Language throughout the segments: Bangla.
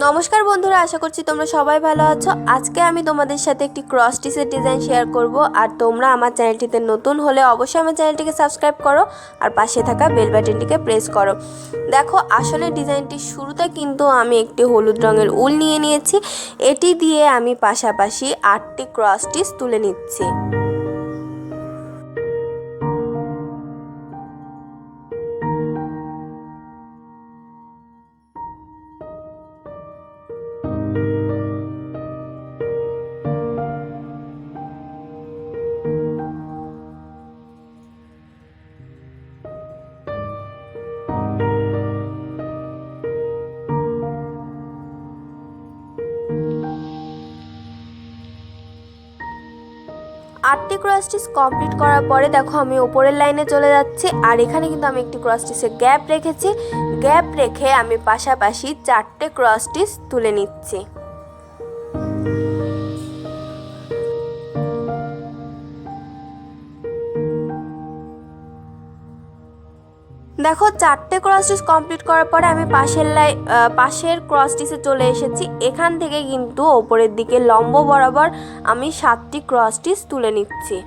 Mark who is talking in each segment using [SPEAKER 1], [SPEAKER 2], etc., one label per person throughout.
[SPEAKER 1] নমস্কার বন্ধুরা, আশা করছি তোমরা সবাই ভালো আছো। আজকে আমি তোমাদের সাথে একটি ক্রস স্টিচের ডিজাইন শেয়ার করব। আর তোমরা আমার চ্যানেলটিতে নতুন হলে অবশ্যই আমার চ্যানেলটিকে সাবস্ক্রাইব করো আর পাশে থাকা বেল বাটনটিকে প্রেস করো। দেখো, আসলে ডিজাইনটির শুরুতে কিন্তু আমি একটি হলুদ রঙের উল নিয়ে নিয়েছি। এটি দিয়ে আমি পাশাপাশি 8টি ক্রস স্টিচ তুলে নিচ্ছি। আটটি ক্রস স্টিচ কমপ্লিট করার পরে দেখো আমি উপরের লাইনে চলে যাচ্ছি। আর এখানে কিন্তু আমি একটি ক্রস স্টিচের গ্যাপ রেখেছি। গ্যাপ রেখে আমি পাশাপাশি 4টে ক্রস স্টিচ তুলে নিচ্ছি। দেখো, 4টে ক্রস স্টিচ কমপ্লিট করার পরে আমি পাশের ক্রস স্টিচে চলে এসেছি। এখান থেকে কিন্তু ওপরের দিকে লম্ব বরাবর আমি 7টি ক্রস স্টিচ তুলে নিচ্ছি।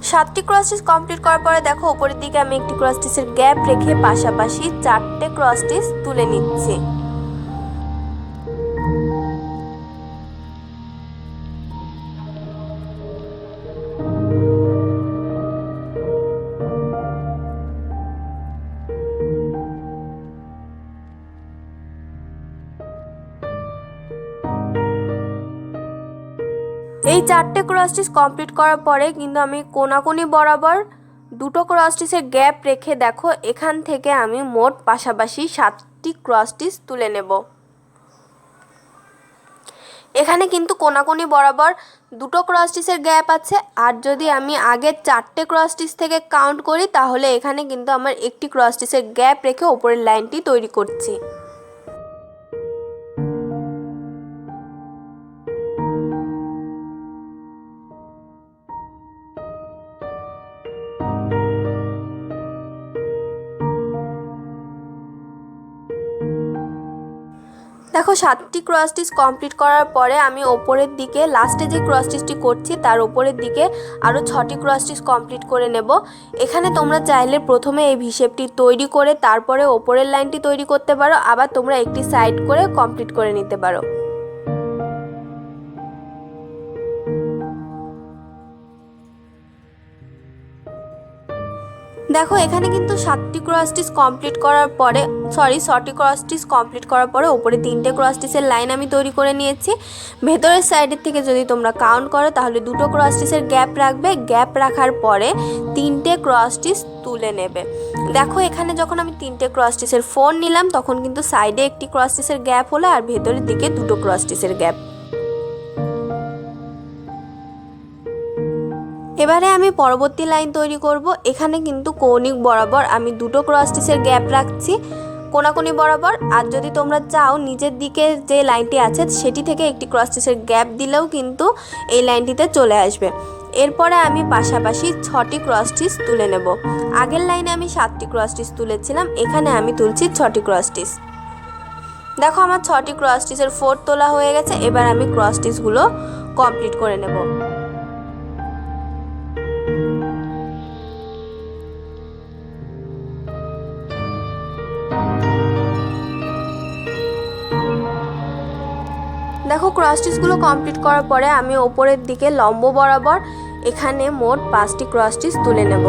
[SPEAKER 1] সাতটি ক্রস স্টিচ কমপ্লিট করার পরে দেখো উপরের দিকে আমি একটি ক্রস স্টিচের গ্যাপ রেখে পাশাপাশি 4টে ক্রস স্টিচ তুলে নিচ্ছি। এই 4টে ক্রস স্টিচ কমপ্লিট করার পরে কিন্তু আমি কোনাকুনি বরাবর 2টো ক্রস স্টিচের গ্যাপ রেখে দেখো এখান থেকে আমি মোট পাশাপাশি 7টি ক্রস স্টিচ তুলে নেব। এখানে কিন্তু কোনাকুনি বরাবর 2টো ক্রস স্টিচের গ্যাপ আছে। আর যদি আমি আগের 4টে ক্রস স্টিচ থেকে কাউন্ট করি তাহলে এখানে কিন্তু আমার একটি ক্রস স্টিচের গ্যাপ রেখে উপরের লাইনটি তৈরি করছি। দেখো, 7টি ক্রস স্টিচ কমপ্লিট করার পরে আমি ওপরের দিকে লাস্টে যে ক্রস স্টিচটি করছি তার ওপরের দিকে আরও 6টি ক্রস স্টিচ কমপ্লিট করে নেব। এখানে তোমরা চাইলে প্রথমে এই ভি শেপটি তৈরি করে তারপরে ওপরের লাইনটি তৈরি করতে পারো, আবার তোমরা একটি সাইড করে কমপ্লিট করে নিতে পারো। দেখো, এখানে কিন্তু 7টি ক্রস স্টিচ কমপ্লিট করার পরে 6টি ক্রস স্টিচ কমপ্লিট করার পরে উপরে 3টে ক্রস স্টিচের লাইন আমি তৈরি করে নিয়েছি। ভেতরের সাইডের থেকে যদি তোমরা কাউন্ট করো তাহলে 2টো ক্রস স্টিচের গ্যাপ রাখবে। গ্যাপ রাখার পরে 3টে ক্রস স্টিচ তুলে নেবে। দেখো, এখানে যখন আমি 3টে ক্রস স্টিচের 4 নিলাম তখন কিন্তু সাইডে একটি ক্রস স্টিচের গ্যাপ হলো আর ভেতরের দিকে 2টো ক্রস স্টিচের গ্যাপ। এবারে আমি পরবর্তী লাইন তৈরি করব। এখানে কিন্তু কৌণিক বরাবর আমি 2টো ক্রস স্টিচের গ্যাপ রাখছি কোনাকুনি বরাবর। আর যদি তোমরা চাও নিজের দিকে যে লাইনটি আছে সেটি থেকে একটি ক্রস স্টিচের গ্যাপ দিলেও কিন্তু এই লাইনটিতে চলে আসবে। এরপরে আমি পাশাপাশি 6টি ক্রস স্টিচ তুলে নেব। আগের লাইনে আমি 7টি ক্রস স্টিচ তুলেছিলাম, এখানে আমি তুলছি 6টি ক্রস স্টিচ। দেখো, আমার 6টি ক্রস স্টিচের 4 তোলা হয়ে গেছে। এবার আমি ক্রস স্টিচগুলো কমপ্লিট করে নেব। দেখো, ক্রস স্টিচগুলো কমপ্লিট করার পরে আমি ওপরের দিকে লম্ব বরাবর এখানে মোট 5টি ক্রস স্টিচ তুলে নেব।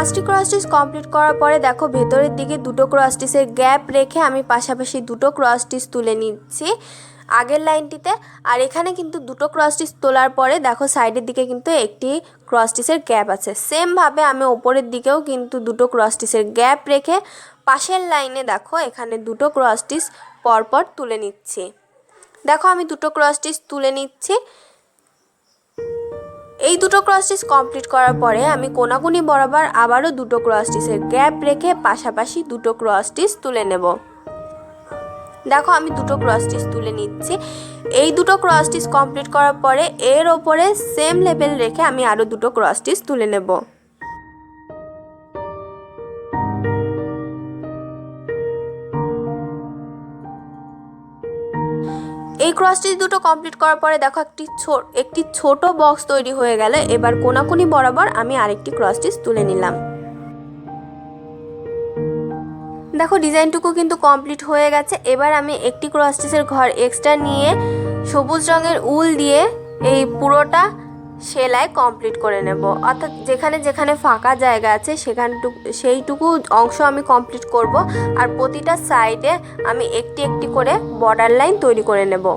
[SPEAKER 1] 5টি ক্রস স্টিচ কমপ্লিট করার পরে দেখো ভেতরের দিকে দুটো ক্রস স্টিচের গ্যাপ রেখে আমি পাশাপাশি দুটো ক্রস স্টিচ তুলে নিচ্ছি আগের লাইনটিতে। আর এখানে কিন্তু দুটো ক্রস স্টিচ তোলার পরে দেখো সাইডের দিকে কিন্তু একটি ক্রস স্টিচের গ্যাপ আছে। সেম ভাবে আমি ওপরের দিকেও কিন্তু দুটো ক্রস স্টিচের গ্যাপ রেখে পাশের লাইনে দেখো এখানে দুটো ক্রস স্টিচ পরপর তুলে নিচ্ছি। দেখো আমি দুটো ক্রস স্টিচ তুলে নিচ্ছি। এই দুটো ক্রস স্টিচ কমপ্লিট করার পরে আমি কোনাকুনি বরাবর আবারও দুটো ক্রস স্টিচের গ্যাপ রেখে পাশাপাশি দুটো ক্রস স্টিচ তুলে নেব। দেখো আমি দুটো ক্রস স্টিচ তুলে নিচ্ছি। এই দুটো ক্রস স্টিচ কমপ্লিট করার পরে এর ওপরে সেম লেভেল রেখে আমি আরও দুটো ক্রস স্টিচ তুলে নেব। এই ক্রস স্টিচ দুটো কমপ্লিট করার পরে দেখো একটি ছোট বক্স তৈরি হয়ে গেল। এবার কোনাকুনি বরাবর আমি আরেকটি ক্রস স্টিচ তুলে নিলাম। দেখো ডিজাইনটুকু কিন্তু কমপ্লিট হয়ে গেছে। এবার আমি একটি ক্রস স্টিচের ঘর এক্সট্রা নিয়ে সবুজ রঙের উল দিয়ে এই পুরোটা সেলাই কমপ্লিট করে নেব। অর্থাৎ যেখানে যেখানে ফাঁকা জায়গা আছে সেইটুকু অংশ আমি কমপ্লিট করব। আর প্রতিটা সাইডে আমি একটি একটি করে বর্ডার লাইন তৈরি করে নেব।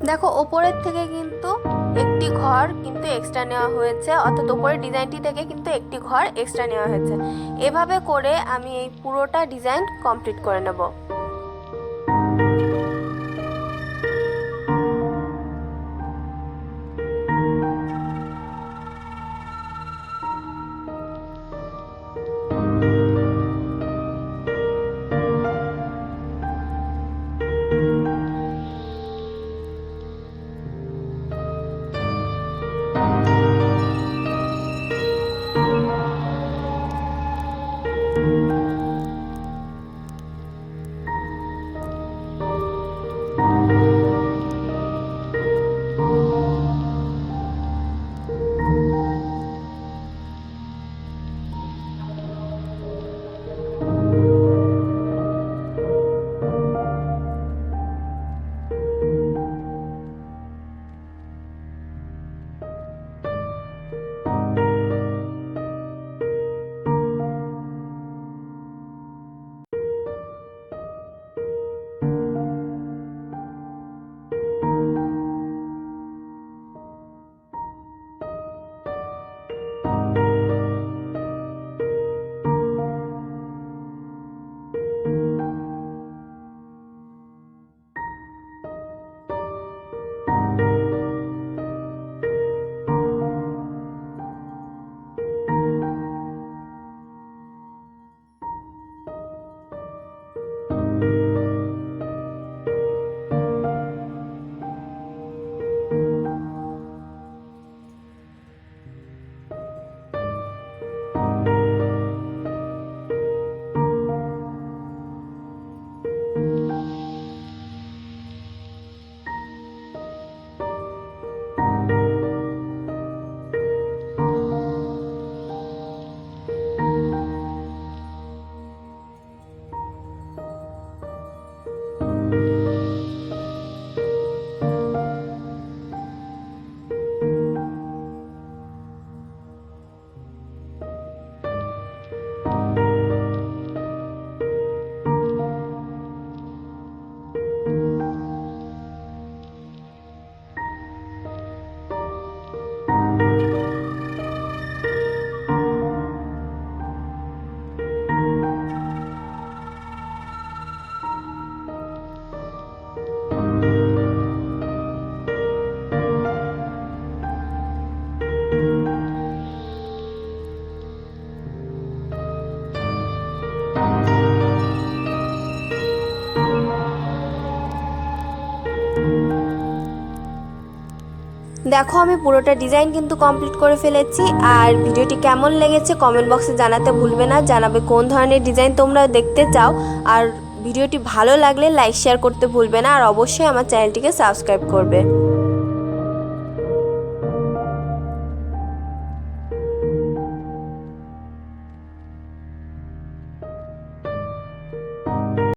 [SPEAKER 1] দেখো ওপরের থেকে কিন্তু একটি ঘর কিন্তু এক্সট্রা নেওয়া হয়েছে, অর্থাৎ ওপরের ডিজাইনটি থেকে কিন্তু একটি ঘর এক্সট্রা নেওয়া হয়েছে। এভাবে করে আমি এই পুরোটা ডিজাইন কমপ্লিট করে নেব। দেখো আমি পুরোটা ডিজাইন কিন্তু কমপ্লিট করে ফেলেছি। আর ভিডিওটি কেমন লেগেছে কমেন্ট বক্সে জানাতে ভুলবে না, জানাবে কোন ধরনের ডিজাইন তোমরা দেখতে চাও। আর ভিডিওটি ভালো লাগলে লাইক শেয়ার করতে ভুলবে না, আর অবশ্যই আমার চ্যানেলটিকে সাবস্ক্রাইব করবে।